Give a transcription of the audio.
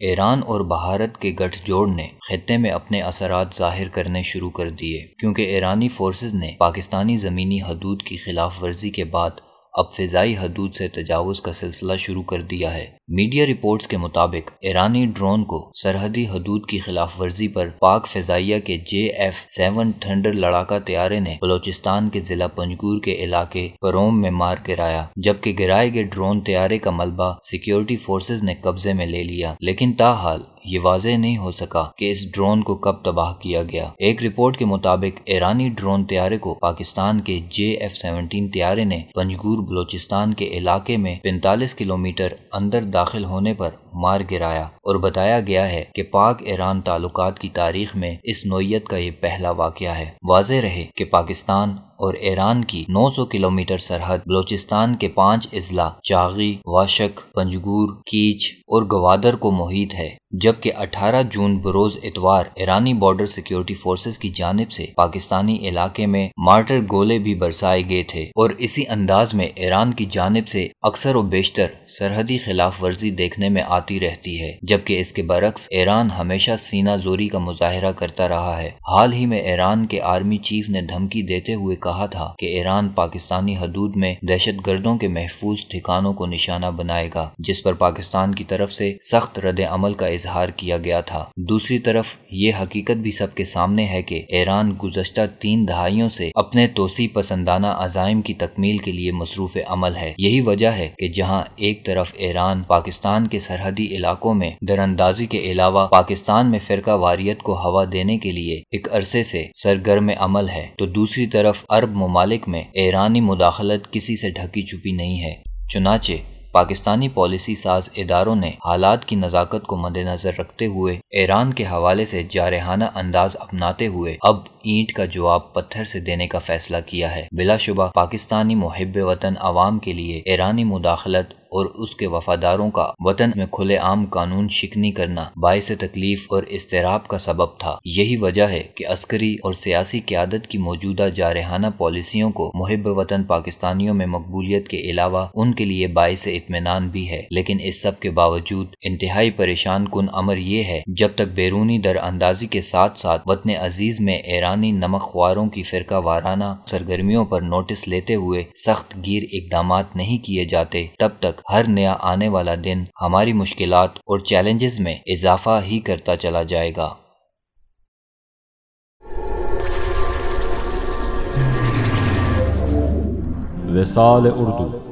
ایران اور بھارت کے گٹھ جوڑ نے خطے میں اپنے اثرات ظاہر کرنے شروع کر دیے، کیونکہ ایرانی فورسز نے پاکستانی زمینی حدود کی خلاف ورزی کے بعد اب فضائی حدود سے تجاوز کا سلسلہ شروع کر دیا ہے۔ میڈیا رپورٹس کے مطابق ایرانی ڈرون کو سرحدی حدود کی خلاف ورزی پر پاک فضائیہ کے JF-7 تھنڈر لڑاکا طیارے نے بلوچستان کے ضلع پنجگور کے علاقے پروم میں مار گرایا، جبکہ گرائے گئے ڈرون طیارے کا ملبہ سیکیورٹی فورسز نے قبضے میں لے لیا، لیکن تاحال یہ واضح نہیں ہو سکا کہ اس ڈرون کو کب تباہ کیا گیا۔ ایک رپورٹ کے مطابق ایرانی ڈرون طیارے کو پاکستان کے JF-17 طیارے نے پنجگور بلوچستان کے علاقے میں 45 کلومیٹر اندر داخل ہونے پر مار گرایا، اور بتایا گیا ہے کہ پاک ایران تعلقات کی تاریخ میں اس نوعیت کا یہ پہلا واقعہ ہے۔ واضح رہے کہ پاکستان اور ایران کی 900 کلومیٹر سرحد بلوچستان کے 5 اضلاع چاغی، واشک، پنجگور، کیچ اور گوادر کو محیط ہے، جبکہ 18 جون بروز اتوار ایرانی بارڈر سیکیورٹی فورسز کی جانب سے پاکستانی علاقے میں مارٹر گولے بھی برسائے گئے تھے، اور اسی انداز میں ایران کی جانب سے اکثر و بیشتر سرحدی خلاف ورزی دیکھنے میں آتی رہتی ہے، جبکہ اس کے برعکس ایران ہمیشہ سینہ زوری کا مظاہرہ کرتا رہا ہے۔ حال ہی میں ایران کے آرمی چیف نے دھمکی دیتے ہوئے کہا تھا کہ ایران پاکستانی حدود میں دہشت گردوں کے محفوظ ٹھکانوں کو نشانہ بنائے گا، جس پر پاکستان کی طرف سے سخت رد عمل کا اظہار کیا گیا تھا۔ دوسری طرف یہ حقیقت بھی سب کے سامنے ہے کہ ایران گزشتہ 3 دہائیوں سے اپنے توسیع پسندانہ عزائم کی تکمیل کے لیے مصروف عمل ہے۔ یہی وجہ ہے کہ جہاں ایک طرف ایران پاکستان کے سرحدی علاقوں میں دراندازی کے علاوہ پاکستان میں فرقہ واریت کو ہوا دینے کے لیے ایک عرصے سے سرگرم عمل ہے، تو دوسری طرف عرب ممالک میں ایرانی مداخلت کسی سے ڈھکی چھپی نہیں ہے۔ چنانچہ پاکستانی پالیسی ساز اداروں نے حالات کی نزاکت کو مد نظر رکھتے ہوئے ایران کے حوالے سے جارحانہ انداز اپناتے ہوئے اب اینٹ کا جواب پتھر سے دینے کا فیصلہ کیا ہے۔ بلا شبہ پاکستانی محب وطن عوام کے لیے ایرانی مداخلت اور اس کے وفاداروں کا وطن میں کھلے عام قانون شکنی کرنا باعث تکلیف اور اضطراب کا سبب تھا۔ یہی وجہ ہے کہ عسکری اور سیاسی قیادت کی موجودہ جارحانہ پالیسیوں کو محب وطن پاکستانیوں میں مقبولیت کے علاوہ ان کے لیے باعث اطمینان بھی ہے، لیکن اس سب کے باوجود انتہائی پریشان کن امر یہ ہے جب تک بیرونی در اندازی کے ساتھ ساتھ وطن عزیز میں ایرانی نمک خواروں کی فرقہ وارانہ سرگرمیوں پر نوٹس لیتے ہوئے سخت گیر اقدامات نہیں کیے جاتے، تب تک ہر نیا آنے والا دن ہماری مشکلات اور چیلنجز میں اضافہ ہی کرتا چلا جائے گا۔ وصال اردو